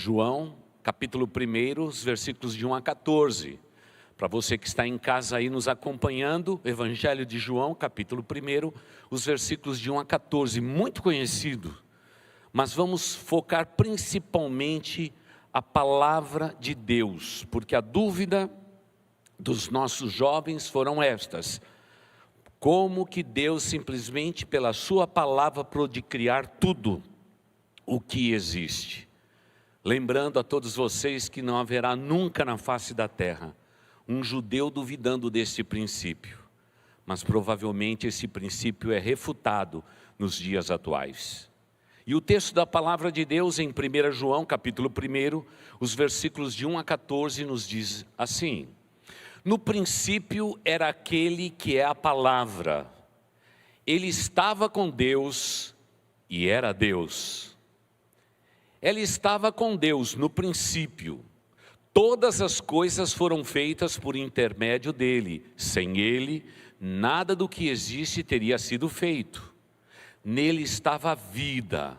João, capítulo 1, os versículos de 1 a 14. Para você que está em casa aí nos acompanhando, Evangelho de João, capítulo 1, os versículos de 1 a 14, muito conhecido. Mas vamos focar principalmente a palavra de Deus, porque a dúvida dos nossos jovens foram estas: como que Deus simplesmente pela sua palavra pôde criar tudo o que existe? Lembrando a todos vocês que não haverá nunca na face da terra um judeu duvidando desse princípio, mas provavelmente esse princípio é refutado nos dias atuais. E o texto da palavra de Deus em 1 João, capítulo 1, os versículos de 1 a 14 nos diz assim: no princípio era aquele que é a palavra, ele estava com Deus e era Deus. Ele estava com Deus no princípio. Todas as coisas foram feitas por intermédio dele. Sem ele, nada do que existe teria sido feito. Nele estava a vida,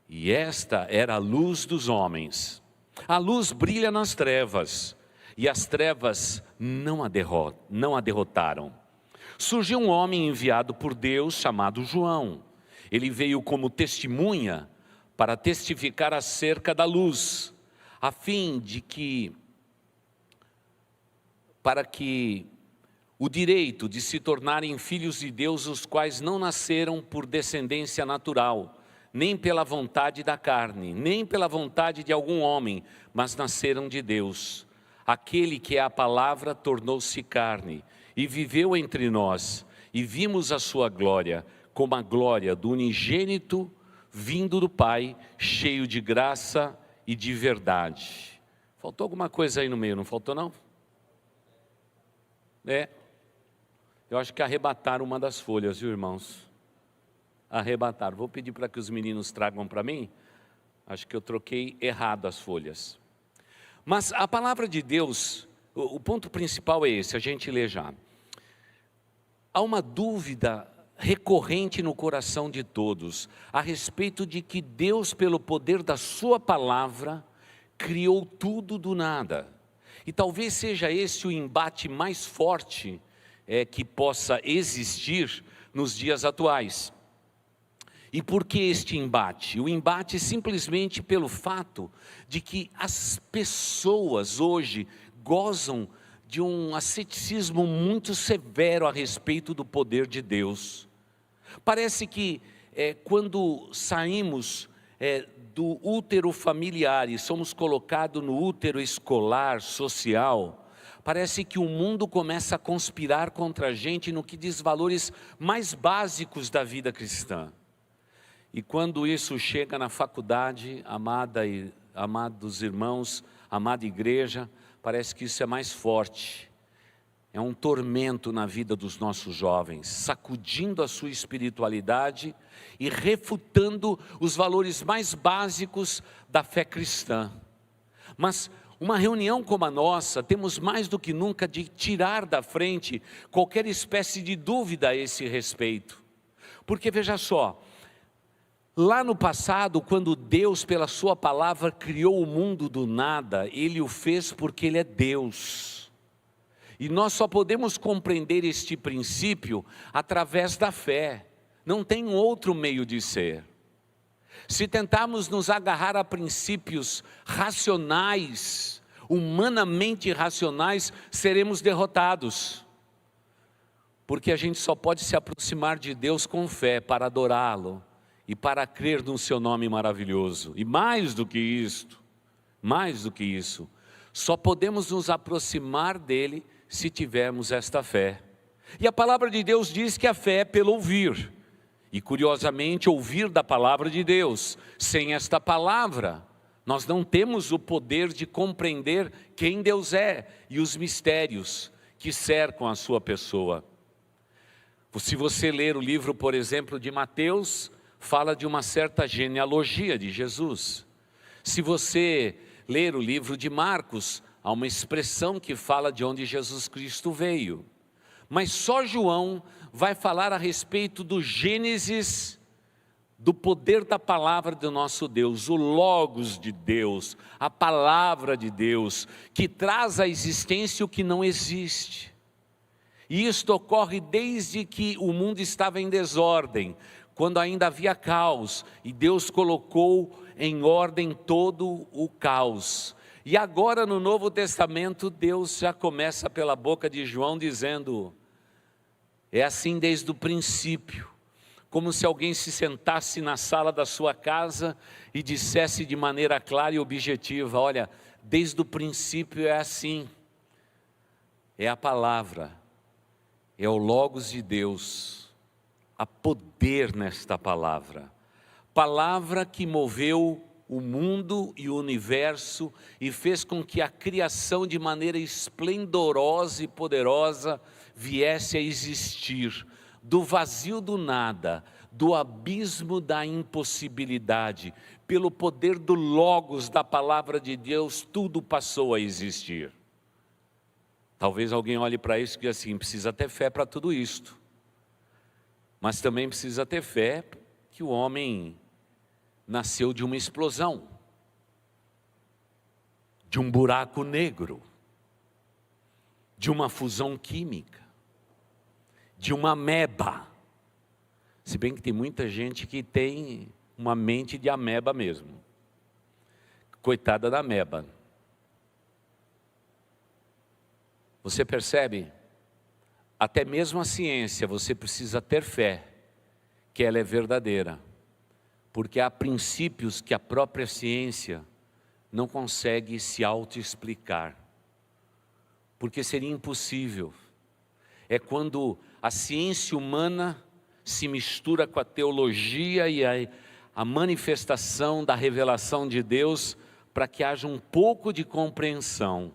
e esta era a luz dos homens. A luz brilha nas trevas, e as trevas não a derrotaram. Surgiu um homem enviado por Deus chamado João. Ele veio como testemunha para testificar acerca da luz, a fim de que, para que o direito de se tornarem filhos de Deus, os quais não nasceram por descendência natural, nem pela vontade da carne, nem pela vontade de algum homem, mas nasceram de Deus. Aquele que é a palavra tornou-se carne e viveu entre nós, e vimos a sua glória, como a glória do unigênito vindo do Pai, cheio de graça e de verdade. Faltou alguma coisa aí no meio, não faltou não? Eu acho que arrebataram uma das folhas, viu, irmãos? Arrebataram. Vou pedir para que os meninos tragam para mim. Acho que eu troquei errado as folhas. Mas a palavra de Deus, o ponto principal é esse, a gente lê já. Há uma dúvida recorrente no coração de todos, a respeito de que Deus, pelo poder da sua palavra, criou tudo do nada. E talvez seja esse o embate mais forte que possa existir nos dias atuais. E por que este embate? O embate simplesmente pelo fato de que as pessoas hoje gozam de um asceticismo muito severo a respeito do poder de Deus. Parece que quando saímos do útero familiar e somos colocados no útero escolar, social, parece que o mundo começa a conspirar contra a gente no que diz valores mais básicos da vida cristã. E quando isso chega na faculdade, amados irmãos, amada igreja, parece que isso é mais forte. É um tormento na vida dos nossos jovens, sacudindo a sua espiritualidade e refutando os valores mais básicos da fé cristã. Mas uma reunião como a nossa, temos mais do que nunca de tirar da frente qualquer espécie de dúvida a esse respeito. Porque veja só, lá no passado, quando Deus pela sua palavra criou o mundo do nada, Ele o fez porque Ele é Deus. E nós só podemos compreender este princípio através da fé. Não tem outro meio de ser. Se tentarmos nos agarrar a princípios racionais, humanamente racionais, seremos derrotados. Porque a gente só pode se aproximar de Deus com fé para adorá-lo e para crer no seu nome maravilhoso. E mais do que isso, só podemos nos aproximar dele se tivermos esta fé. E a palavra de Deus diz que a fé é pelo ouvir. E curiosamente, ouvir da palavra de Deus. Sem esta palavra, nós não temos o poder de compreender quem Deus é e os mistérios que cercam a sua pessoa. Se você ler o livro, por exemplo, de Mateus, fala de uma certa genealogia de Jesus. Se você ler o livro de Marcos, há uma expressão que fala de onde Jesus Cristo veio. Mas só João vai falar a respeito do Gênesis do poder da palavra do nosso Deus, o Logos de Deus, a palavra de Deus, que traz à existência o que não existe. E isto ocorre desde que o mundo estava em desordem, quando ainda havia caos, e Deus colocou em ordem todo o caos. E agora no Novo Testamento, Deus já começa pela boca de João dizendo, é assim desde o princípio, como se alguém se sentasse na sala da sua casa e dissesse de maneira clara e objetiva, olha, desde o princípio é assim, é a palavra, é o Logos de Deus, há poder nesta palavra, palavra que moveu o mundo e o universo e fez com que a criação de maneira esplendorosa e poderosa viesse a existir, do vazio do nada, do abismo da impossibilidade, pelo poder do Logos da palavra de Deus, tudo passou a existir. Talvez alguém olhe para isso e diga assim, precisa ter fé para tudo isto, mas também precisa ter fé que o homem nasceu de uma explosão, de um buraco negro, de uma fusão química, de uma ameba, se bem que tem muita gente que tem uma mente de ameba mesmo, coitada da ameba. Você percebe? Até mesmo a ciência, você precisa ter fé, que ela é verdadeira, porque há princípios que a própria ciência não consegue se auto-explicar, porque seria impossível. É quando a ciência humana se mistura com a teologia e a manifestação da revelação de Deus para que haja um pouco de compreensão.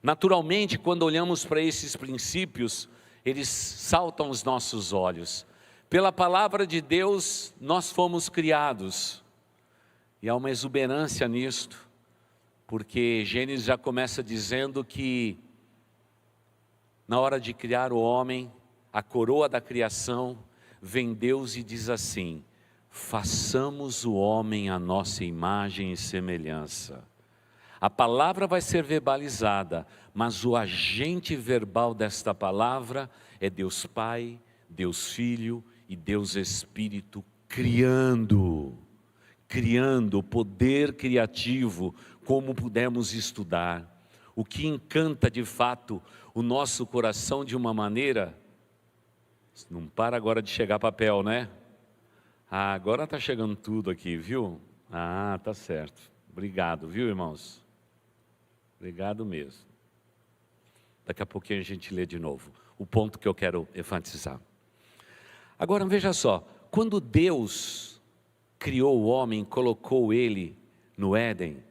Naturalmente, quando olhamos para esses princípios, eles saltam aos nossos olhos. Pela palavra de Deus, nós fomos criados. E há uma exuberância nisto, porque Gênesis já começa dizendo que na hora de criar o homem, a coroa da criação, vem Deus e diz assim, façamos o homem à nossa imagem e semelhança. A palavra vai ser verbalizada, mas o agente verbal desta palavra é Deus Pai, Deus Filho e Deus Espírito criando o poder criativo, como pudemos estudar. O que encanta de fato o nosso coração de uma maneira, não para agora de chegar papel, né? Ah, agora está chegando tudo aqui, viu? Ah, tá certo. Obrigado, viu, irmãos? Obrigado mesmo. Daqui a pouquinho a gente lê de novo o ponto que eu quero enfatizar. Agora veja só, quando Deus criou o homem, colocou ele no Éden,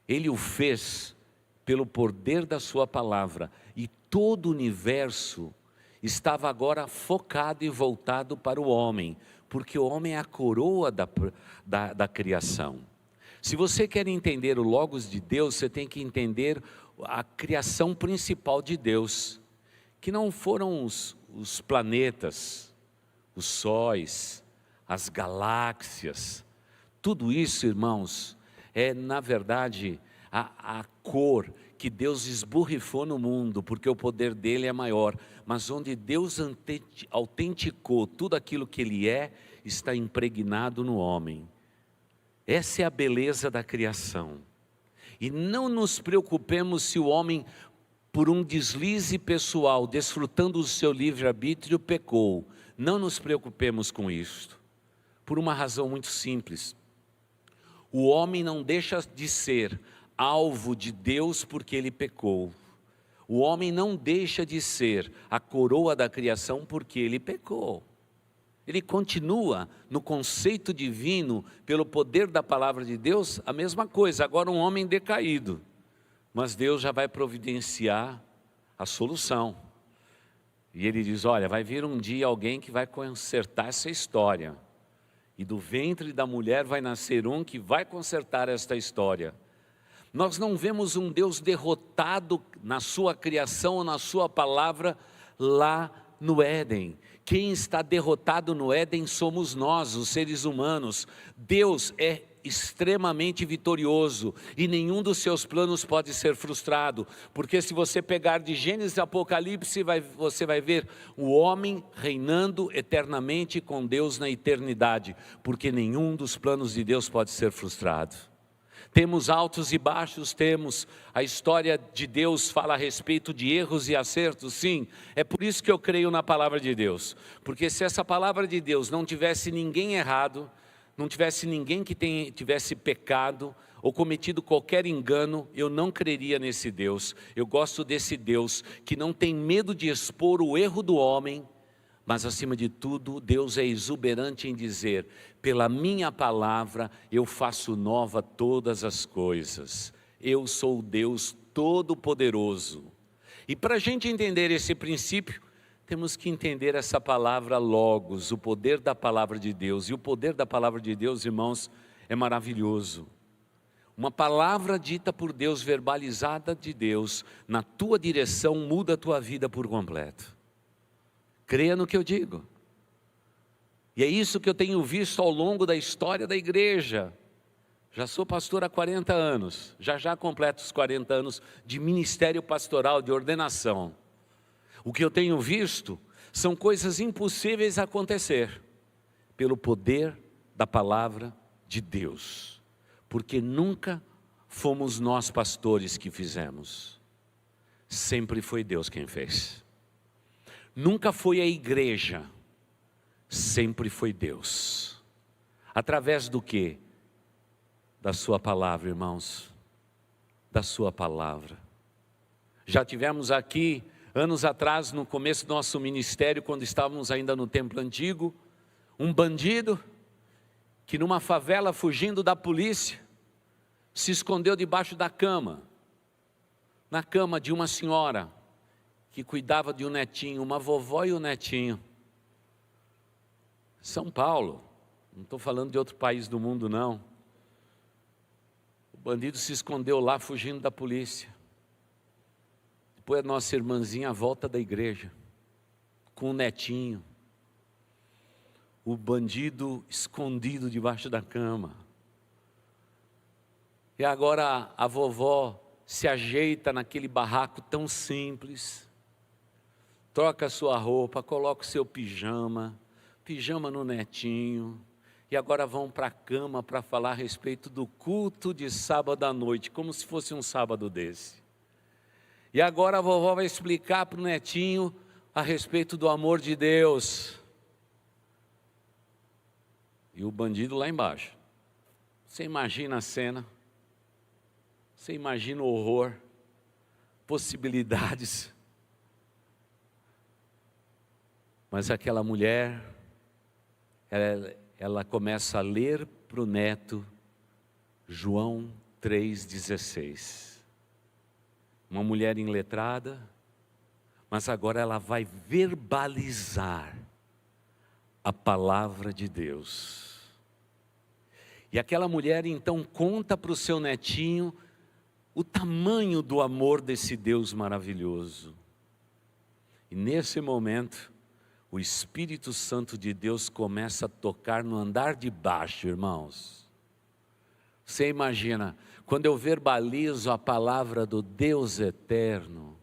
ele o fez pelo poder da sua palavra, e todo o universo estava agora focado e voltado para o homem, porque o homem é a coroa da criação. Se você quer entender o Logos de Deus, você tem que entender a criação principal de Deus, que não foram os planetas, os sóis, as galáxias. Tudo isso, irmãos, é na verdade a cor que Deus esborrifou no mundo, porque o poder dele é maior, mas onde Deus autenticou tudo aquilo que ele é, está impregnado no homem. Essa é a beleza da criação. E não nos preocupemos se o homem, por um deslize pessoal, desfrutando do seu livre-arbítrio, pecou. Não nos preocupemos com isto, por uma razão muito simples. O homem não deixa de ser alvo de Deus porque ele pecou. O homem não deixa de ser a coroa da criação porque ele pecou. Ele continua no conceito divino, pelo poder da palavra de Deus, a mesma coisa, agora um homem decaído. Mas Deus já vai providenciar a solução. E ele diz, olha, vai vir um dia alguém que vai consertar essa história. E do ventre da mulher vai nascer um que vai consertar esta história. Nós não vemos um Deus derrotado na sua criação ou na sua palavra lá no Éden. Quem está derrotado no Éden somos nós, os seres humanos. Deus é extremamente vitorioso e nenhum dos seus planos pode ser frustrado, porque se você pegar de Gênesis a Apocalipse, você vai ver o homem reinando eternamente com Deus na eternidade, porque nenhum dos planos de Deus pode ser frustrado. Temos altos e baixos, temos, a história de Deus fala a respeito de erros e acertos, sim, é por isso que eu creio na palavra de Deus, porque se essa palavra de Deus não tivesse ninguém errado, não tivesse ninguém que tivesse pecado ou cometido qualquer engano, eu não creria nesse Deus. Eu gosto desse Deus que não tem medo de expor o erro do homem, mas acima de tudo, Deus é exuberante em dizer: pela minha palavra eu faço nova todas as coisas. Eu sou o Deus Todo-Poderoso. E para a gente entender esse princípio, temos que entender essa palavra logos, o poder da palavra de Deus. E o poder da palavra de Deus, irmãos, é maravilhoso. Uma palavra dita por Deus, verbalizada de Deus, na tua direção, muda a tua vida por completo. Creia no que eu digo. E é isso que eu tenho visto ao longo da história da igreja. Já sou pastor há 40 anos, já completo os 40 anos de ministério pastoral, de ordenação. O que eu tenho visto são coisas impossíveis a acontecer, pelo poder da palavra de Deus. Porque nunca fomos nós pastores que fizemos, sempre foi Deus quem fez. Nunca foi a igreja, sempre foi Deus. Através do quê? Da sua palavra, irmãos, da sua palavra. Já tivemos aqui, anos atrás, no começo do nosso ministério, quando estávamos ainda no templo antigo, um bandido que numa favela, fugindo da polícia, se escondeu debaixo da cama, na cama de uma senhora que cuidava de um netinho, uma vovó e um netinho. São Paulo, não estou falando de outro país do mundo não. O bandido se escondeu lá, fugindo da polícia. Depois a nossa irmãzinha volta da igreja, com o netinho. O bandido escondido debaixo da cama. E agora a vovó se ajeita naquele barraco tão simples, troca a sua roupa, coloca o seu pijama no netinho, e agora vão para a cama para falar a respeito do culto de sábado à noite, como se fosse um sábado desse. E agora a vovó vai explicar para o netinho a respeito do amor de Deus. E o bandido lá embaixo. Você imagina a cena? Você imagina o horror, possibilidades. Mas aquela mulher, ela começa a ler para o neto João 3,16. Uma mulher iletrada, mas agora ela vai verbalizar a palavra de Deus. E aquela mulher então conta para o seu netinho o tamanho do amor desse Deus maravilhoso. E nesse momento, o Espírito Santo de Deus começa a tocar no andar de baixo, irmãos. Você imagina, quando eu verbalizo a palavra do Deus eterno,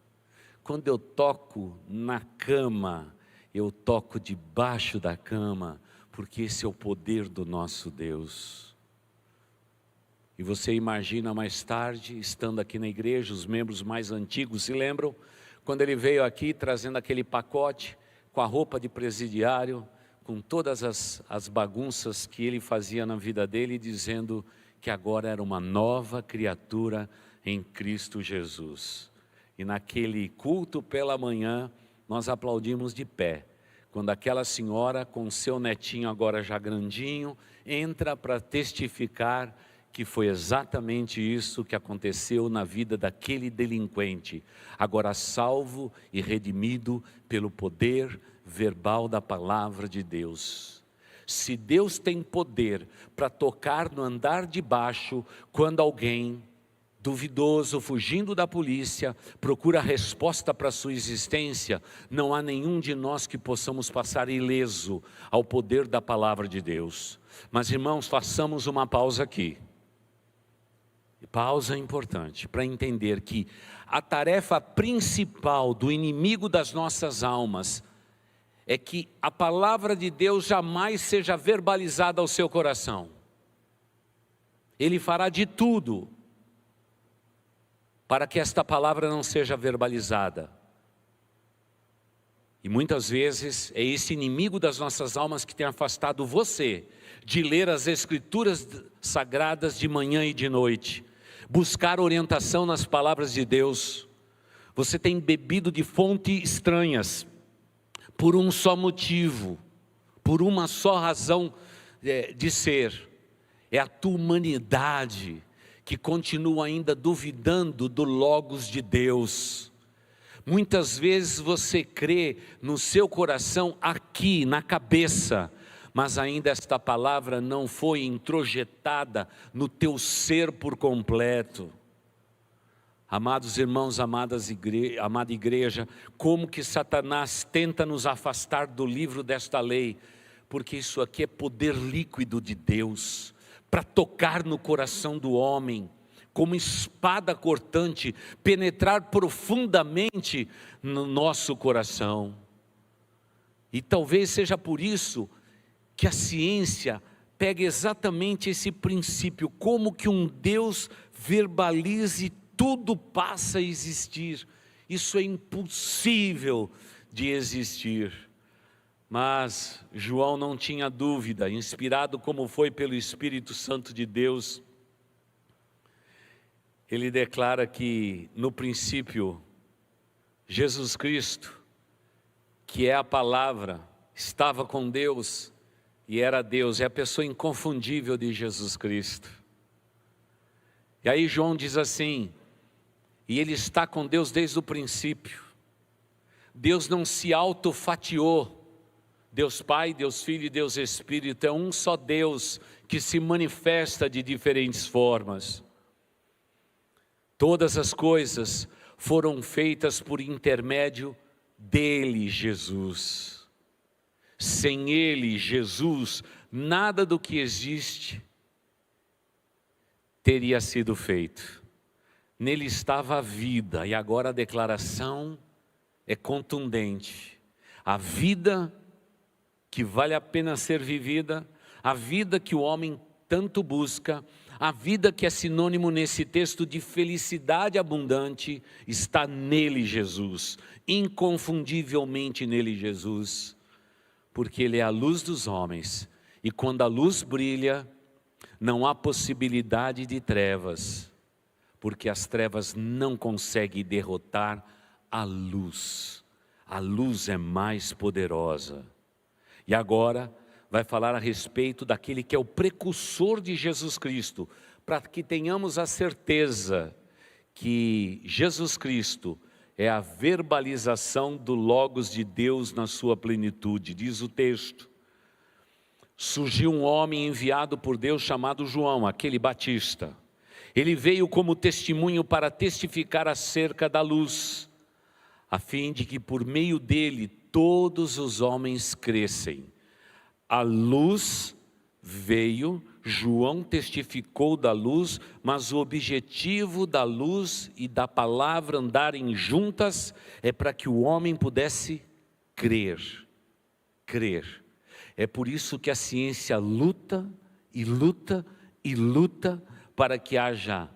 quando eu toco na cama, eu toco debaixo da cama, porque esse é o poder do nosso Deus. E você imagina mais tarde, estando aqui na igreja, os membros mais antigos se lembram, quando ele veio aqui trazendo aquele pacote, com a roupa de presidiário, com todas as bagunças que ele fazia na vida dele, dizendo que agora era uma nova criatura em Cristo Jesus. E naquele culto pela manhã, nós aplaudimos de pé, quando aquela senhora com seu netinho agora já grandinho, entra para testificar que foi exatamente isso que aconteceu na vida daquele delinquente, agora salvo e redimido pelo poder verbal da palavra de Deus. Se Deus tem poder para tocar no andar de baixo, quando alguém duvidoso, fugindo da polícia, procura resposta para a sua existência, não há nenhum de nós que possamos passar ileso ao poder da palavra de Deus. Mas, irmãos, façamos uma pausa aqui. Pausa importante para entender que a tarefa principal do inimigo das nossas almas é que a palavra de Deus jamais seja verbalizada ao seu coração. Ele fará de tudo para que esta palavra não seja verbalizada. E muitas vezes é esse inimigo das nossas almas que tem afastado você de ler as Escrituras sagradas de manhã e de noite, buscar orientação nas palavras de Deus. Você tem bebido de fontes estranhas, por um só motivo, por uma só razão de ser. É a tua humanidade que continua ainda duvidando do Logos de Deus. Muitas vezes você crê no seu coração aqui, na cabeça, mas ainda esta palavra não foi introjetada no teu ser por completo. Amados irmãos, amada igreja, como que Satanás tenta nos afastar do livro desta lei? Porque isso aqui é poder líquido de Deus, para tocar no coração do homem, como espada cortante, penetrar profundamente no nosso coração. E talvez seja por isso que a ciência pega exatamente esse princípio, como que um Deus verbalize tudo passa a existir. Isso é impossível de existir. Mas João não tinha dúvida, inspirado como foi pelo Espírito Santo de Deus, ele declara que no princípio, Jesus Cristo, que é a palavra, estava com Deus e era Deus, é a pessoa inconfundível de Jesus Cristo. E aí João diz assim, e ele está com Deus desde o princípio. Deus não se autofatiou. Deus Pai, Deus Filho e Deus Espírito é um só Deus que se manifesta de diferentes formas. Todas as coisas foram feitas por intermédio dele, Jesus. Sem ele, Jesus, nada do que existe teria sido feito. Nele estava a vida, e agora a declaração é contundente. A vida que vale a pena ser vivida, a vida que o homem tanto busca, a vida que é sinônimo nesse texto de felicidade abundante, está nele Jesus, inconfundivelmente nele Jesus, porque ele é a luz dos homens, e quando a luz brilha, não há possibilidade de trevas, porque as trevas não conseguem derrotar a luz é mais poderosa. E agora vai falar a respeito daquele que é o precursor de Jesus Cristo, para que tenhamos a certeza que Jesus Cristo é a verbalização do Logos de Deus na sua plenitude. Diz o texto, surgiu um homem enviado por Deus chamado João, aquele Batista. Ele veio como testemunho para testificar acerca da luz, a fim de que por meio dele todos os homens crescem. A luz veio, João testificou da luz, mas o objetivo da luz e da palavra andarem juntas é para que o homem pudesse crer. É por isso que a ciência luta e luta e luta para que haja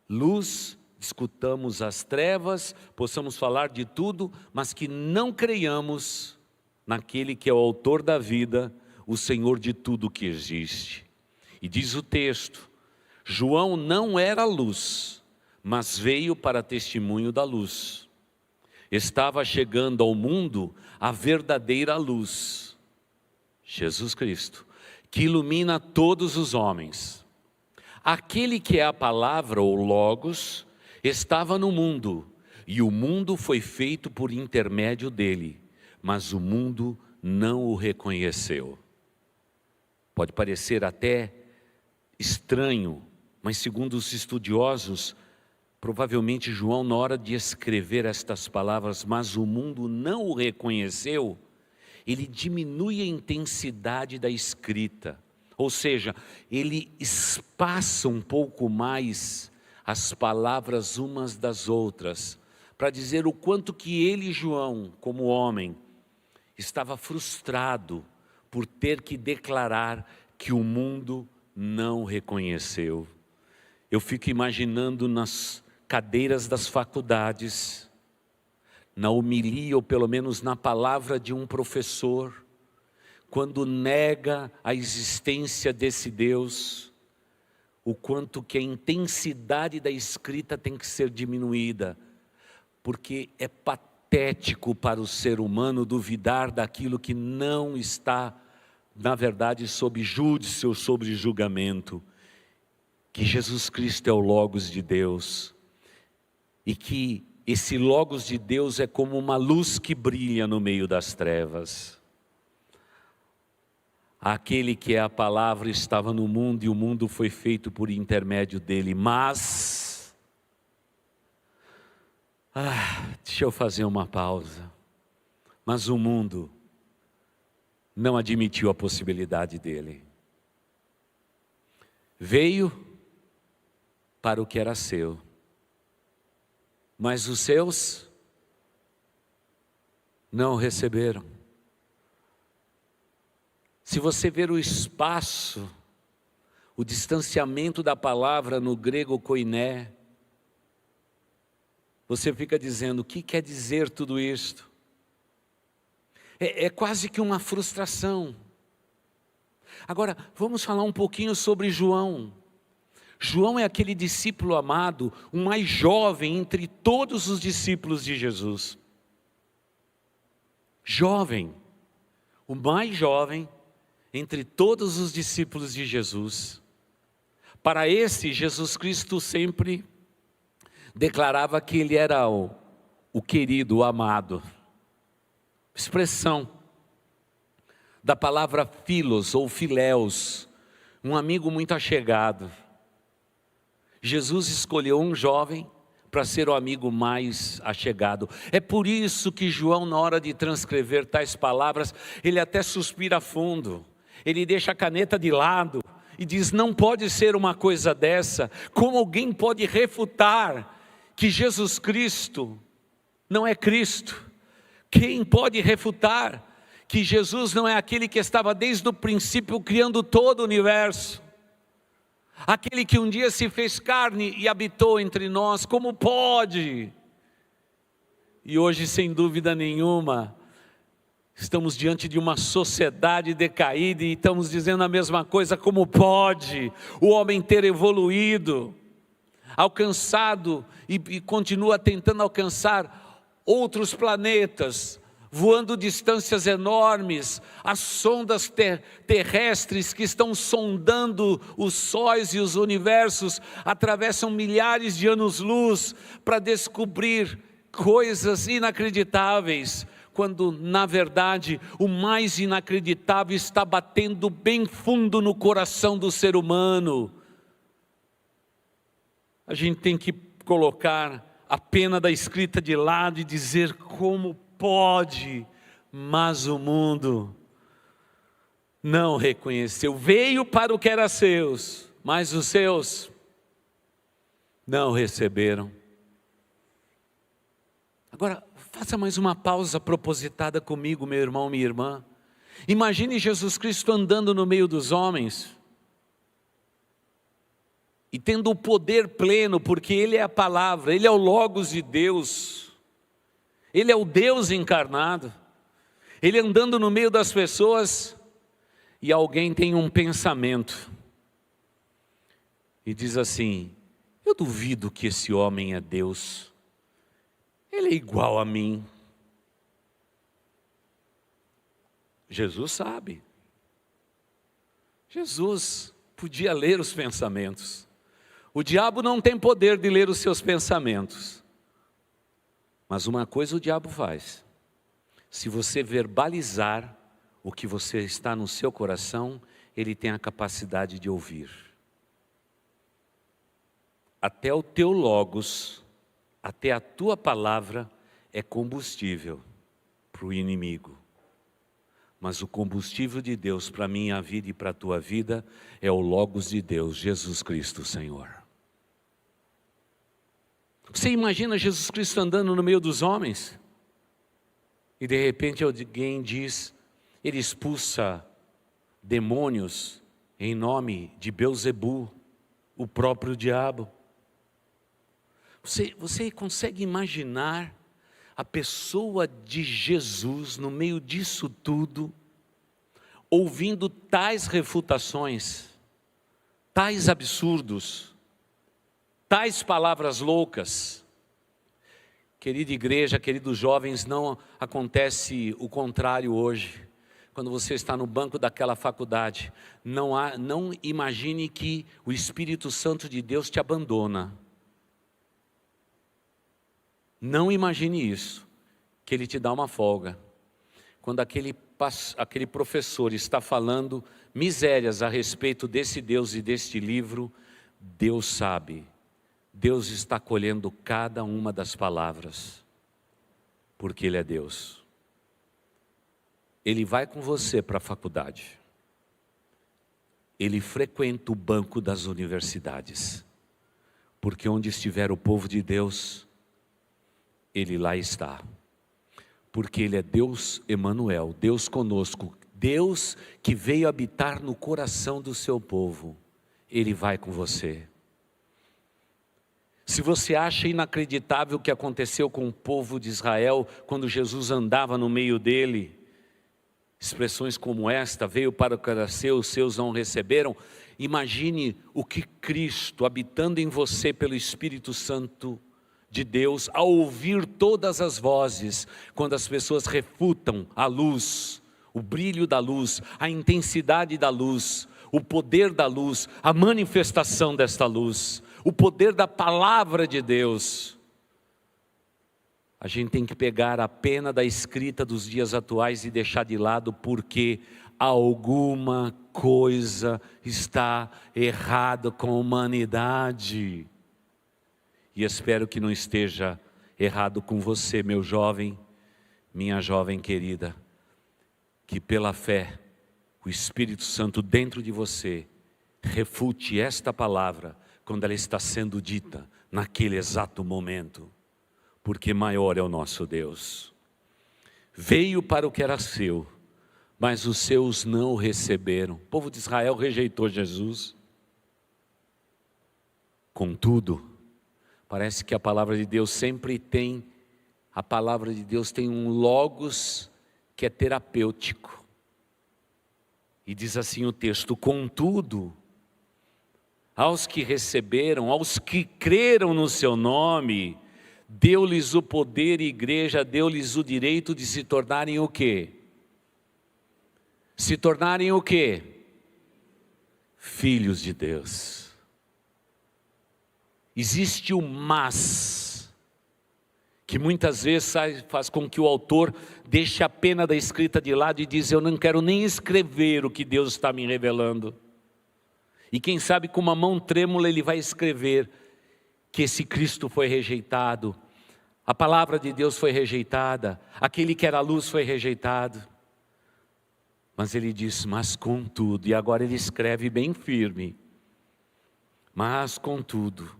luz, discutamos as trevas, possamos falar de tudo, mas que não creiamos naquele que é o autor da vida, o Senhor de tudo que existe. E diz o texto, João não era luz, mas veio para testemunho da luz. Estava chegando ao mundo a verdadeira luz, Jesus Cristo, que ilumina todos os homens. Aquele que é a palavra ou Logos, estava no mundo, e o mundo foi feito por intermédio dele, mas o mundo não o reconheceu. Pode parecer até estranho, mas segundo os estudiosos, Provavelmente João, na hora de escrever estas palavras, mas o mundo não o reconheceu, ele diminui a intensidade da escrita. Ou seja, ele espaça um pouco mais as palavras umas das outras, para dizer o quanto que ele, João, como homem, estava frustrado por ter que declarar que o mundo não reconheceu. Eu fico imaginando nas cadeiras das faculdades, na homilia ou pelo menos na palavra de um professor, quando nega a existência desse Deus, o quanto que a intensidade da escrita tem que ser diminuída, porque é patético para o ser humano duvidar daquilo que não está, na verdade, sob júdice ou sob julgamento, que Jesus Cristo é o Logos de Deus, e que esse Logos de Deus é como uma luz que brilha no meio das trevas. Aquele que é a palavra estava no mundo e o mundo foi feito por intermédio dele, mas... deixa eu fazer uma pausa. Mas o mundo não admitiu a possibilidade dele. Veio para o que era seu, mas os seus não o receberam. Se você ver o espaço, o distanciamento da palavra no grego koiné, você fica dizendo, o que quer dizer tudo isto? É quase que uma frustração. Agora, vamos falar um pouquinho sobre João. João é aquele discípulo amado, o mais jovem entre todos os discípulos de Jesus. Jovem, o mais jovem entre todos os discípulos de Jesus. Para esse, Jesus Cristo sempre declarava que ele era o querido, o amado. Expressão da palavra filos ou filéus, um amigo muito achegado. Jesus escolheu um jovem para ser o amigo mais achegado. É por isso que João, na hora de transcrever tais palavras, ele até suspira fundo. Ele deixa a caneta de lado e diz, não pode ser uma coisa dessa. Como alguém pode refutar que Jesus Cristo não é Cristo? Quem pode refutar que Jesus não é aquele que estava desde o princípio criando todo o universo? Aquele que um dia se fez carne e habitou entre nós, como pode? E hoje, sem dúvida nenhuma, estamos diante de uma sociedade decaída e estamos dizendo a mesma coisa, como pode o homem ter evoluído, alcançado e continua tentando alcançar outros planetas, voando distâncias enormes, as sondas terrestres que estão sondando os sóis e os universos, atravessam milhares de anos-luz para descobrir coisas inacreditáveis, quando na verdade o mais inacreditável está batendo bem fundo no coração do ser humano. A gente tem que colocar a pena da escrita de lado e dizer, como pode? Mas o mundo não reconheceu. Veio para o que era seus, mas os seus não receberam. Agora, faça mais uma pausa propositada comigo, meu irmão, minha irmã. Imagine Jesus Cristo andando no meio dos homens e tendo o poder pleno, porque Ele é a palavra, Ele é o Logos de Deus, Ele é o Deus encarnado. Ele andando no meio das pessoas e alguém tem um pensamento e diz assim, eu duvido que esse homem é Deus, ele é igual a mim. Jesus sabe. Jesus podia ler os pensamentos. O diabo não tem poder de ler os seus pensamentos. Mas uma coisa o diabo faz. Se você verbalizar o que você está no seu coração, ele tem a capacidade de ouvir. até o teu logos, até a tua palavra é combustível para o inimigo. Mas o combustível de Deus para a minha vida e para a tua vida é o logos de Deus, Jesus Cristo, Senhor. Você imagina Jesus Cristo andando no meio dos homens? E de repente alguém diz, ele expulsa demônios em nome de Belzebu, o próprio diabo. Você consegue imaginar a pessoa de Jesus no meio disso tudo, ouvindo tais refutações, tais absurdos, tais palavras loucas? Querida igreja, queridos jovens, não acontece o contrário hoje. Quando você está no banco daquela faculdade, não imagine que o Espírito Santo de Deus te abandona. Não imagine isso, que ele te dá uma folga. Quando aquele professor está falando misérias a respeito desse Deus e deste livro, Deus sabe. Deus está colhendo cada uma das palavras, porque Ele é Deus. Ele vai com você para a faculdade. Ele frequenta o banco das universidades, porque onde estiver o povo de Deus, Ele lá está. Porque Ele é Deus Emanuel, Deus conosco, Deus que veio habitar no coração do seu povo. Ele vai com você. Se você acha inacreditável o que aconteceu com o povo de Israel, quando Jesus andava no meio dele, expressões como esta, veio para o que era seu, os seus não receberam, imagine o que Cristo, habitando em você pelo Espírito Santo de Deus, ao ouvir todas as vozes, quando as pessoas refutam a luz, o brilho da luz, a intensidade da luz, o poder da luz, a manifestação desta luz, o poder da palavra de Deus. A gente tem que pegar a pena da escrita dos dias atuais e deixar de lado, porque alguma coisa está errada com a humanidade. E espero que não esteja errado com você, meu jovem, minha jovem querida, que pela fé, o Espírito Santo dentro de você, refute esta palavra, quando ela está sendo dita, naquele exato momento, porque maior é o nosso Deus. Veio para o que era seu, mas os seus não o receberam. O povo de Israel rejeitou Jesus. Contudo, parece que a palavra de Deus sempre tem, a palavra de Deus tem um logos que é terapêutico. E diz assim o texto: contudo, aos que receberam, aos que creram no seu nome, deu-lhes o poder, igreja, deu-lhes o direito de se tornarem o quê? Se tornarem o quê? Filhos de Deus. Existe o mas, que muitas vezes faz com que o autor deixe a pena da escrita de lado e diz: eu não quero nem escrever o que Deus está me revelando. E quem sabe com uma mão trêmula ele vai escrever que esse Cristo foi rejeitado, a palavra de Deus foi rejeitada, aquele que era a luz foi rejeitado. Mas ele diz: mas contudo, e agora ele escreve bem firme, mas contudo,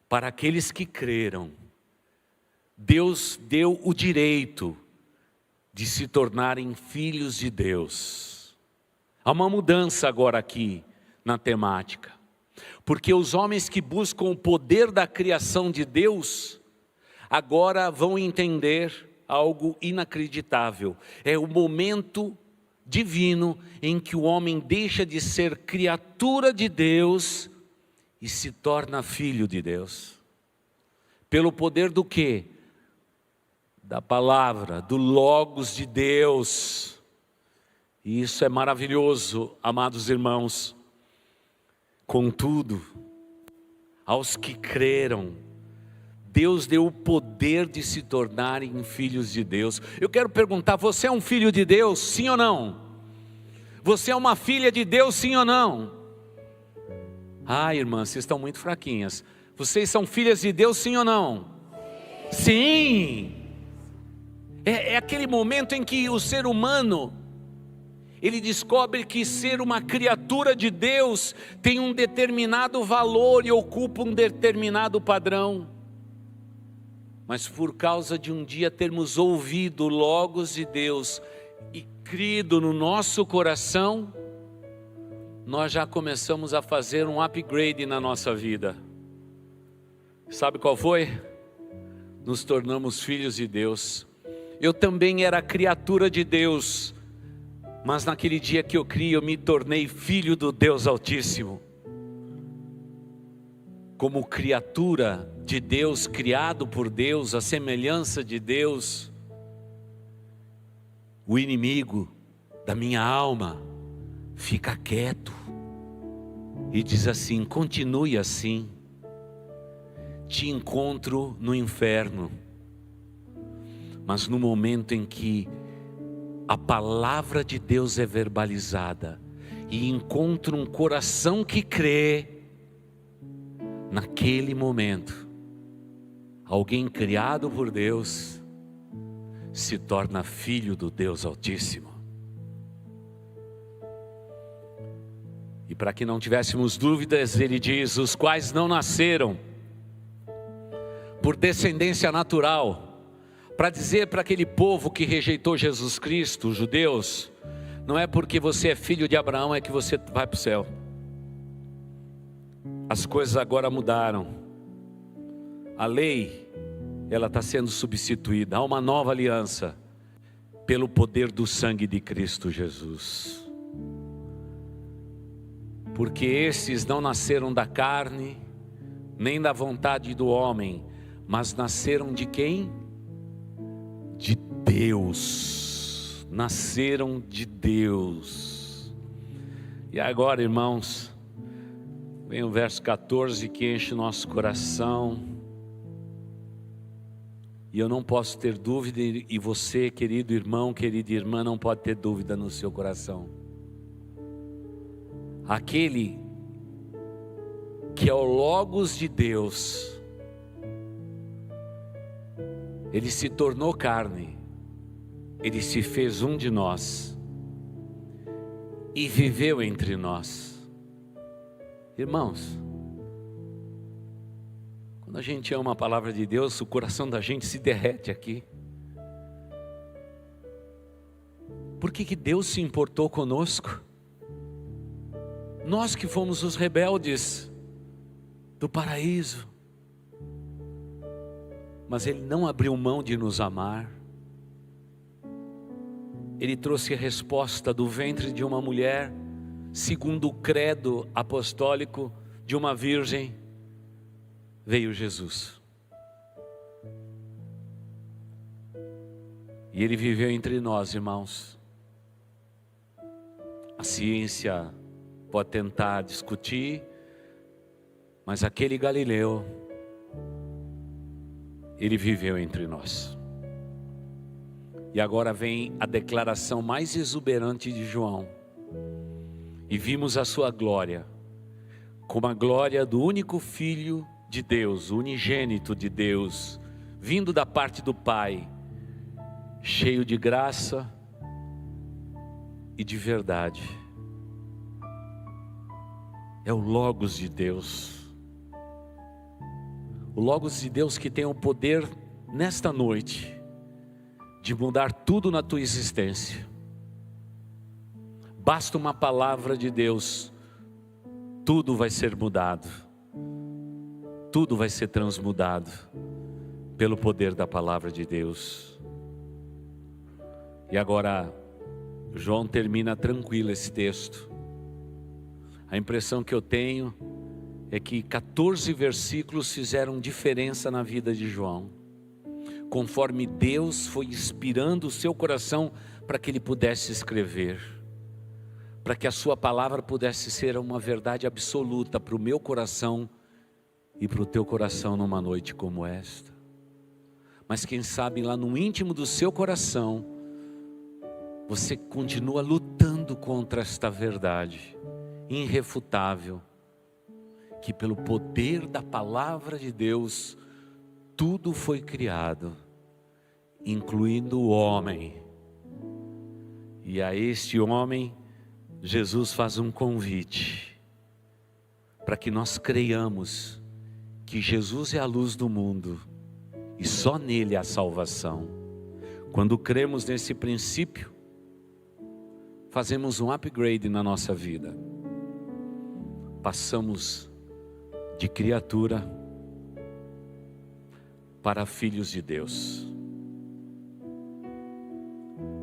para aqueles que creram, Deus deu o direito de se tornarem filhos de Deus. Há uma mudança agora aqui na temática, porque os homens que buscam o poder da criação de Deus, agora vão entender algo inacreditável. É o momento divino em que o homem deixa de ser criatura de Deus e se torna filho de Deus. Pelo poder do quê? Da palavra, do logos de Deus. E isso é maravilhoso, amados irmãos. Contudo, aos que creram, Deus deu o poder de se tornarem filhos de Deus. Eu quero perguntar: você é um filho de Deus, sim ou não? Você é uma filha de Deus, sim ou não? Ah, irmãs, vocês estão muito fraquinhas. Vocês são filhas de Deus, sim ou não? Sim! É aquele momento em que o ser humano, ele descobre que ser uma criatura de Deus tem um determinado valor e ocupa um determinado padrão. Mas por causa de um dia termos ouvido o Logos de Deus e crido no nosso coração, nós já começamos a fazer um upgrade na nossa vida. Sabe qual foi? Nos tornamos filhos de Deus. Eu também era criatura de Deus, mas naquele dia que eu criei, eu me tornei filho do Deus Altíssimo. Como criatura de Deus, criado por Deus, a semelhança de Deus, o inimigo da minha alma fica quieto e diz assim: continue assim, te encontro no inferno. Mas no momento em que a palavra de Deus é verbalizada e encontro um coração que crê, naquele momento, alguém criado por Deus se torna filho do Deus Altíssimo. E para que não tivéssemos dúvidas, ele diz: os quais não nasceram por descendência natural, para dizer para aquele povo que rejeitou Jesus Cristo, os judeus, não é porque você é filho de Abraão é que você vai para o céu. As coisas agora mudaram. A lei, ela está sendo substituída. Há uma nova aliança pelo poder do sangue de Cristo Jesus. Porque esses não nasceram da carne, nem da vontade do homem, mas nasceram de quem? De Deus. Nasceram de Deus. E agora, irmãos, vem o verso 14 que enche o nosso coração. E eu não posso ter dúvida, e você, querido irmão, querida irmã, não pode ter dúvida no seu coração. Aquele que é o Logos de Deus, ele se tornou carne, ele se fez um de nós e viveu entre nós. Irmãos, quando a gente ama a palavra de Deus, o coração da gente se derrete aqui. Por que Deus se importou conosco? Nós que fomos os rebeldes do paraíso, mas Ele não abriu mão de nos amar. Ele trouxe a resposta do ventre de uma mulher, segundo o credo apostólico de uma virgem, veio Jesus. E Ele viveu entre nós, irmãos. A ciência pode tentar discutir, mas aquele Galileu, ele viveu entre nós. E agora vem a declaração mais exuberante de João. E vimos a sua glória, como a glória do único Filho de Deus, o unigênito de Deus, vindo da parte do Pai, cheio de graça e de verdade. É o Logos de Deus. O Logos de Deus que tem o poder nesta noite de mudar tudo na tua existência. Basta uma palavra de Deus, tudo vai ser mudado. Tudo vai ser transmudado pelo poder da palavra de Deus. E agora, João termina tranquilo esse texto. A impressão que eu tenho é que 14 versículos fizeram diferença na vida de João, conforme Deus foi inspirando o seu coração para que ele pudesse escrever, para que a sua palavra pudesse ser uma verdade absoluta para o meu coração e para o teu coração numa noite como esta. Mas quem sabe lá no íntimo do seu coração, você continua lutando contra esta verdade irrefutável, que pelo poder da palavra de Deus, tudo foi criado, incluindo o homem. E a este homem, Jesus faz um convite, para que nós creiamos que Jesus é a luz do mundo, e só nele há salvação. Quando cremos nesse princípio, fazemos um upgrade na nossa vida. Passamos de criatura para filhos de Deus.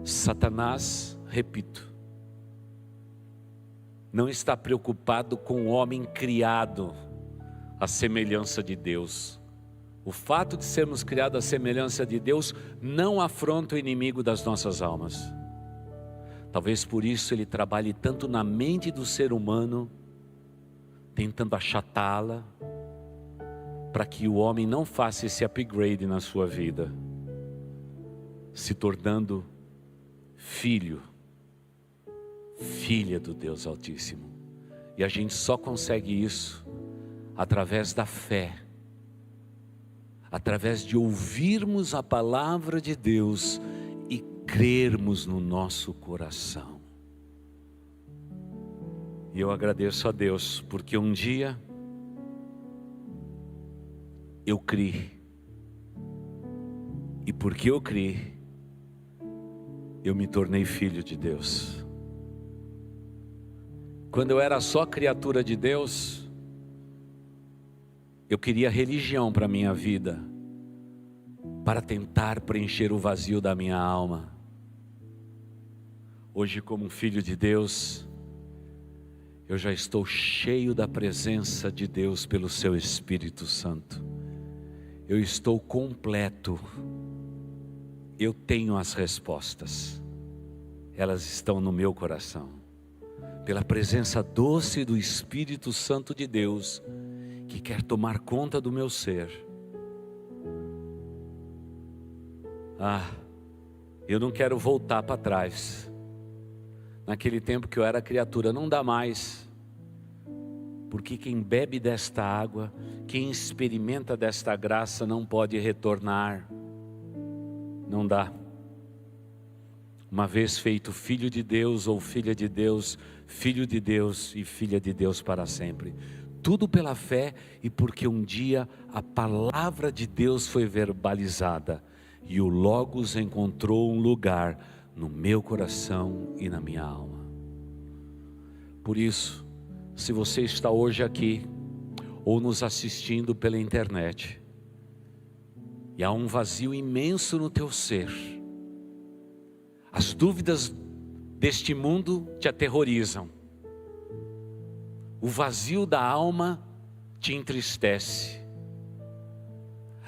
Satanás, repito, não está preocupado com o homem criado à semelhança de Deus. O fato de sermos criados à semelhança de Deus não afronta o inimigo das nossas almas. Talvez por isso ele trabalhe tanto na mente do ser humano, tentando achatá-la, para que o homem não faça esse upgrade na sua vida, se tornando filho, filha do Deus Altíssimo. E a gente só consegue isso através da fé, através de ouvirmos a palavra de Deus e crermos no nosso coração. E eu agradeço a Deus, porque um dia eu criei, e porque eu criei, eu me tornei filho de Deus. Quando eu era só criatura de Deus, eu queria religião para a minha vida, para tentar preencher o vazio da minha alma. Hoje, como filho de Deus, eu já estou cheio da presença de Deus pelo seu Espírito Santo. Eu estou completo. Eu tenho as respostas. Elas estão no meu coração. Pela presença doce do Espírito Santo de Deus, que quer tomar conta do meu ser. Eu não quero voltar para trás. Naquele tempo que eu era criatura, não dá mais. Porque quem bebe desta água, quem experimenta desta graça não pode retornar. Não dá. Uma vez feito filho de Deus ou filha de Deus, filho de Deus e filha de Deus para sempre. Tudo pela fé e porque um dia a palavra de Deus foi verbalizada e o Logos encontrou um lugar no meu coração e na minha alma. Por isso, se você está hoje aqui ou nos assistindo pela internet e há um vazio imenso no teu ser, as dúvidas deste mundo te aterrorizam, o vazio da alma te entristece,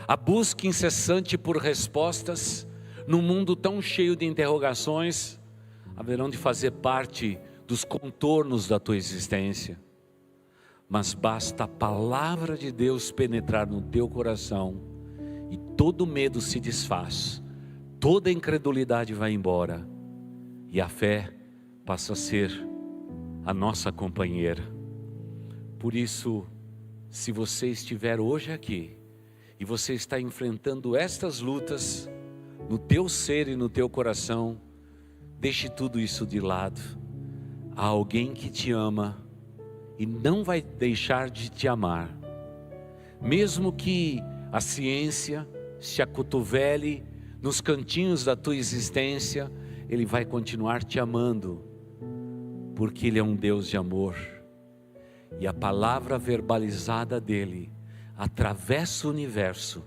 a busca incessante por respostas num mundo tão cheio de interrogações haverão de fazer parte dos contornos da tua existência. Mas basta a palavra de Deus penetrar no teu coração e todo medo se desfaz, toda incredulidade vai embora e a fé passa a ser a nossa companheira. Por isso, se você estiver hoje aqui e você está enfrentando estas lutas no teu ser e no teu coração, deixe tudo isso de lado. Há alguém que te ama e não vai deixar de te amar. Mesmo que a ciência se acotovele nos cantinhos da tua existência, Ele vai continuar te amando, porque Ele é um Deus de amor. E a palavra verbalizada dEle atravessa o universo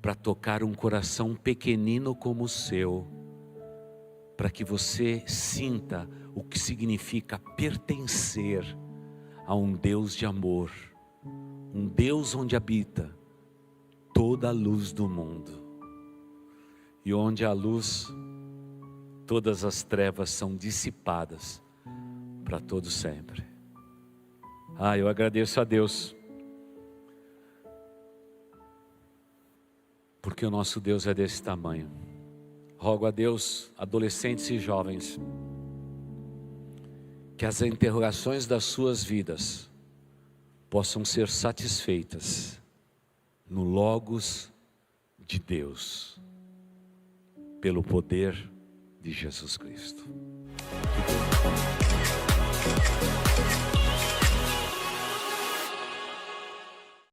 para tocar um coração pequenino como o seu, para que você sinta o que significa pertencer a um Deus de amor, um Deus onde habita toda a luz do mundo, e onde a luz, todas as trevas são dissipadas para todo sempre. Eu agradeço a Deus, porque o nosso Deus é desse tamanho. Rogo a Deus, adolescentes e jovens, que as interrogações das suas vidas possam ser satisfeitas no Logos de Deus, pelo poder de Jesus Cristo.